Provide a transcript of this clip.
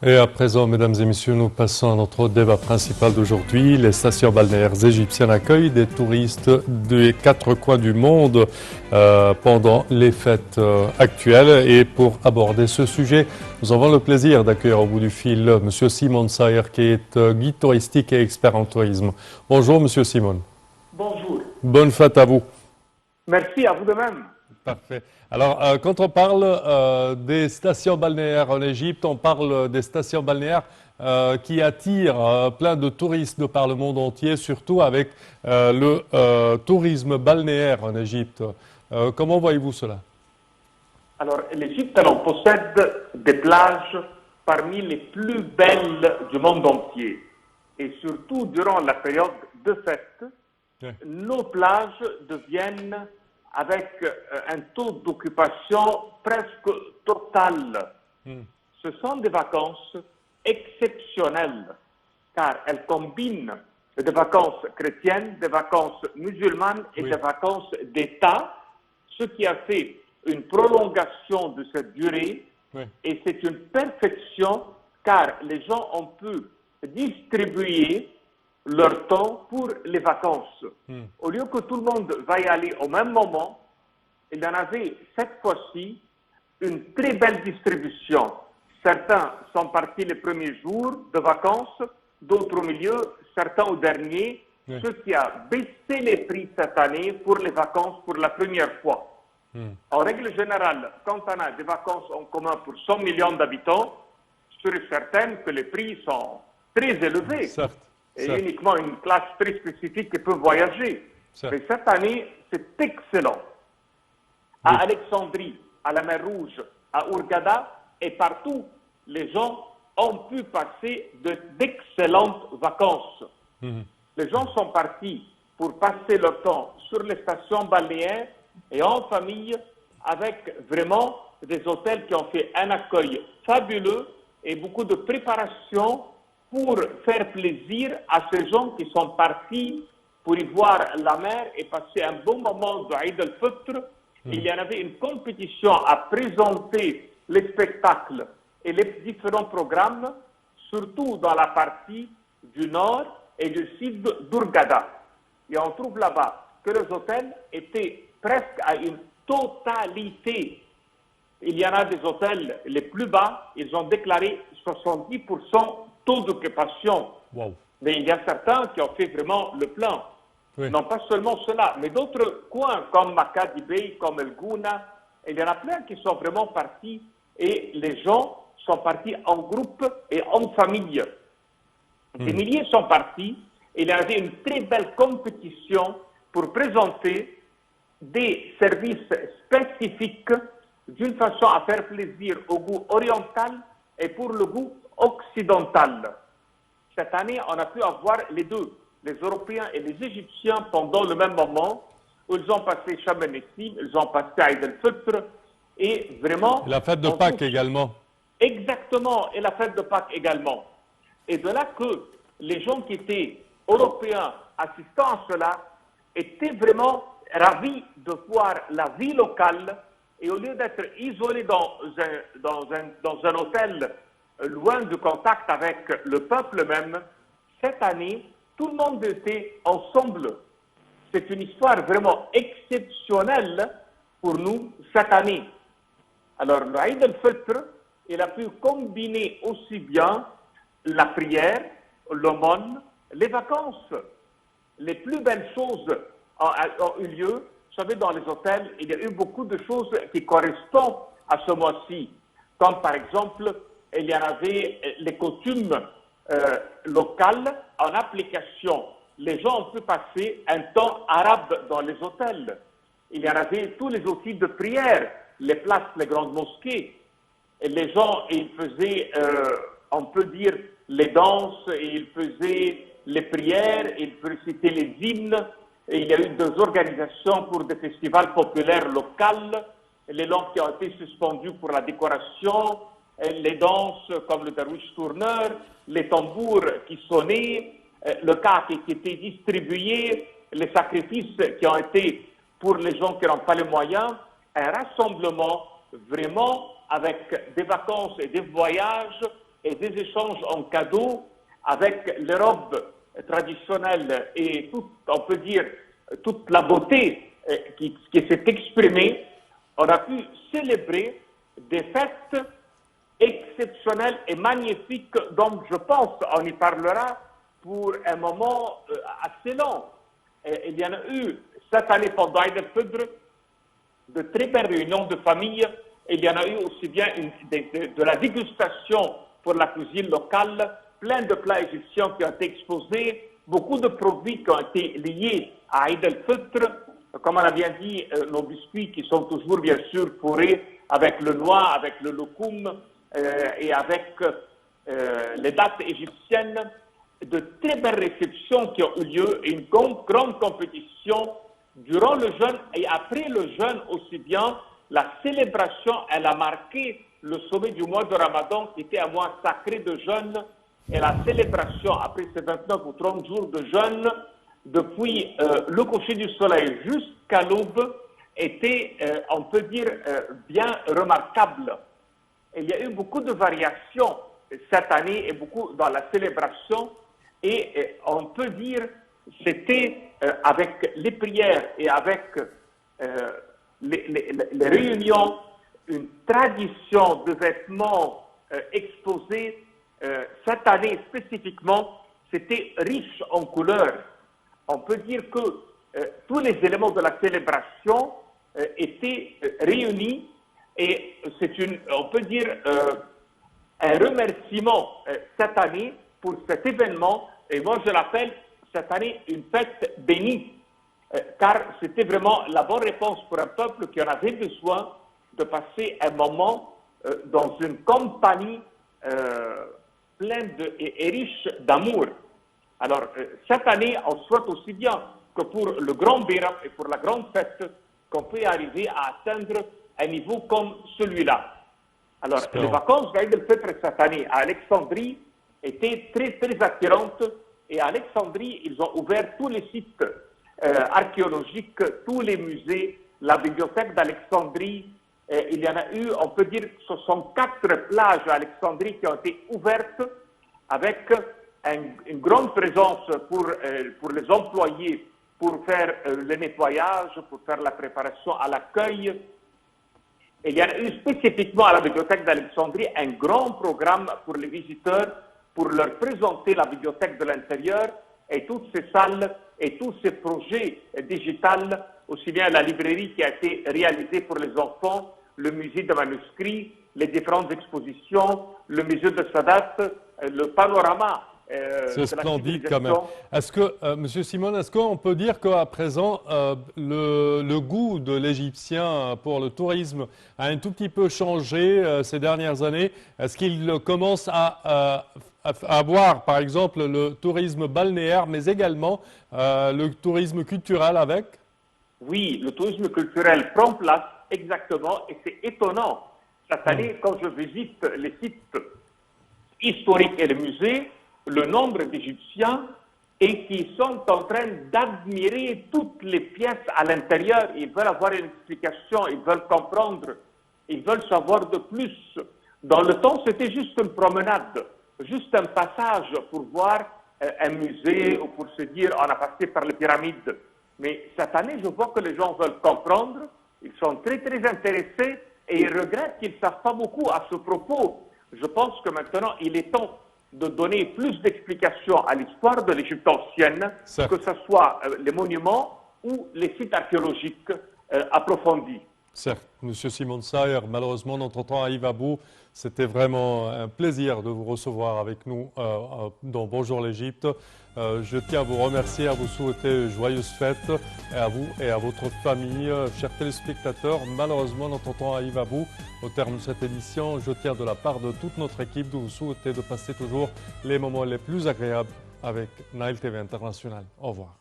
Et à présent, mesdames et messieurs, nous passons à notre débat principal d'aujourd'hui. Les stations balnéaires égyptiennes accueillent des touristes des quatre coins du monde pendant les fêtes actuelles. Et pour aborder ce sujet, nous avons le plaisir d'accueillir au bout du fil M. Simon Sayer, qui est guide touristique et expert en tourisme. Bonjour, M. Simon. Bonjour. Bonne fête à vous. Merci à vous de même. Parfait. Alors, quand on parle des stations balnéaires en Égypte, on parle des stations balnéaires qui attirent plein de touristes de par le monde entier, surtout avec le tourisme balnéaire en Égypte. Comment voyez-vous cela? Alors, l'Égypte, elle en possède des plages parmi les plus belles du monde entier. Et surtout, durant la période de fête, nos plages deviennent avec un taux d'occupation presque total. Ce sont des vacances exceptionnelles, car elles combinent des vacances chrétiennes, des vacances musulmanes et des vacances d'État, ce qui a fait une prolongation de cette durée, et c'est une perfection, car les gens ont pu distribuer leur temps pour les vacances. Au lieu que tout le monde va y aller au même moment, il y en avait cette fois-ci une très belle distribution. Certains sont partis les premiers jours de vacances, d'autres au milieu, certains au dernier, ce qui a baissé les prix cette année pour les vacances pour la première fois. En règle générale, quand on a des vacances en commun pour 100 millions d'habitants, je suis certain que les prix sont très élevés. Et uniquement une classe très spécifique qui peut voyager. Mais cette année, c'est excellent. À Alexandrie, à la mer Rouge, à Hurghada et partout, les gens ont pu passer d'excellentes vacances. Les gens sont partis pour passer leur temps sur les stations balnéaires et en famille, avec vraiment des hôtels qui ont fait un accueil fabuleux et beaucoup de préparation pour faire plaisir à ces gens qui sont partis pour y voir la mer et passer un bon moment de Eid al-Fitr. Il y en avait une compétition à présenter les spectacles et les différents programmes, surtout dans la partie du nord et du sud d'Hurghada. Et on trouve là-bas que les hôtels étaient presque à une totalité. Il y en a des hôtels les plus bas, ils ont déclaré 70% taux d'occupation. Mais il y a certains qui ont fait vraiment le plein. Non pas seulement cela, mais d'autres coins comme Makadi Bey, comme El Gouna, il y en a plein qui sont vraiment partis et les gens sont partis en groupe et en famille. Des milliers sont partis et il y avait une très belle compétition pour présenter des services spécifiques d'une façon à faire plaisir au goût oriental et pour le goût occidental. Cette année, on a pu avoir les deux, les Européens et les Égyptiens, pendant le même moment, où ils ont passé Sham el-Nessim, ils ont passé Eid al-Fitr, et vraiment... La fête de Pâques également. Exactement, et la fête de Pâques également. Et de là que les gens qui étaient européens assistant à cela étaient vraiment ravis de voir la vie locale, et au lieu d'être isolés dans un hôtel loin du contact avec le peuple même, cette année, tout le monde était ensemble. C'est une histoire vraiment exceptionnelle pour nous cette année. Alors, le Eid al-Fitr, il a pu combiner aussi bien la prière, l'aumône, les vacances. Les plus belles choses ont eu lieu. Vous savez, dans les hôtels, il y a eu beaucoup de choses qui correspondent à ce mois-ci. Comme par exemple, il y en avait les coutumes locales en application. Les gens ont pu passer un temps arabe dans les hôtels. Il y en avait tous les outils de prière, les places, les grandes mosquées. Et les gens, ils faisaient, on peut dire, les danses, et ils faisaient les prières, ils récitaient les hymnes. Et il y a eu des organisations pour des festivals populaires locaux, les lampes qui ont été suspendues pour la décoration, les danses comme le Darwish Tourneur, les tambours qui sonnaient, le cas qui était distribué, les sacrifices qui ont été pour les gens qui n'ont pas les moyens, un rassemblement vraiment avec des vacances et des voyages et des échanges en cadeaux avec les robes traditionnelles et on peut dire, toute la beauté qui s'est exprimée, on a pu célébrer des fêtes exceptionnelles et magnifiques, donc je pense on y parlera pour un moment assez long. Il y en a eu cette année pendant Eid al-Fitr de très belles réunions de famille. Il y en a eu aussi bien de la dégustation pour la cuisine locale, plein de plats égyptiens qui ont été exposés, beaucoup de produits qui ont été liés à Eid al-Fitr. Comme on a bien dit, nos biscuits qui sont toujours bien sûr fourrés avec le noix, avec le loukoum et avec les dates égyptiennes. De très belles réceptions qui ont eu lieu et une grande compétition durant le jeûne et après le jeûne aussi bien. La célébration, elle a marqué le sommet du mois de Ramadan qui était un mois sacré de jeûne et la célébration après ces 29 ou 30 jours de jeûne depuis le coucher du soleil jusqu'à l'aube était, on peut dire, bien remarquable. Il y a eu beaucoup de variations cette année et beaucoup dans la célébration et on peut dire c'était avec les prières et avec les réunions, une tradition de vêtements exposés. Cette année spécifiquement, c'était riche en couleurs. On peut dire que tous les éléments de la célébration étaient réunis et c'est on peut dire, un remerciement cette année pour cet événement. Et moi, je l'appelle cette année une fête bénie, car c'était vraiment la bonne réponse pour un peuple qui en avait besoin de passer un moment dans une compagnie pleine et riche d'amour. Alors, cette année, on souhaite aussi bien que pour le grand Béram et pour la grande fête, qu'on peut arriver à atteindre un niveau comme celui-là. Alors, les vacances d'Eid al-Fitr cette année à Alexandrie étaient très attirantes. Et à Alexandrie, ils ont ouvert tous les sites archéologiques, tous les musées, la bibliothèque d'Alexandrie. Il y en a eu, on peut dire, 64 plages à Alexandrie qui ont été ouvertes avec une grande présence pour les employés, pour faire le nettoyage, pour faire la préparation à l'accueil. Et il y en a eu spécifiquement à la bibliothèque d'Alexandrie un grand programme pour les visiteurs, pour leur présenter la bibliothèque de l'intérieur et toutes ces salles et tous ces projets digitaux, aussi bien la librairie qui a été réalisée pour les enfants, le musée de manuscrits, les différentes expositions, le musée de Sadat, le panorama. C'est splendide quand même. Est-ce que, Monsieur Simon, est-ce qu'on peut dire qu'à présent, le goût de l'Égyptien pour le tourisme a un tout petit peu changé ces dernières années? Est-ce qu'il commence à avoir, par exemple, le tourisme balnéaire, mais également le tourisme culturel avec? Oui, le tourisme culturel prend place, exactement, et c'est étonnant. Cette année, quand je visite les sites historiques et les musées, le nombre d'Égyptiens et qui sont en train d'admirer toutes les pièces à l'intérieur. Ils veulent avoir une explication, ils veulent comprendre, ils veulent savoir de plus. Dans le temps, c'était juste une promenade, juste un passage pour voir un musée ou pour se dire on a passé par les pyramides. Mais cette année, je vois que les gens veulent comprendre, ils sont très intéressés et ils regrettent qu'ils ne savent pas beaucoup à ce propos. Je pense que maintenant, il est temps de donner plus d'explications à l'histoire de l'Égypte ancienne, que ce soit les monuments ou les sites archéologiques approfondis. Certes, Monsieur Simon Sayer, malheureusement notre temps arrive à bout. C'était vraiment un plaisir de vous recevoir avec nous dans Bonjour l'Égypte. Je tiens à vous remercier, à vous souhaiter joyeuses fêtes à vous et à votre famille. Chers téléspectateurs, malheureusement notre temps arrive à bout. Au terme de cette édition, je tiens de la part de toute notre équipe de vous souhaiter de passer toujours les moments les plus agréables avec Nile TV International. Au revoir.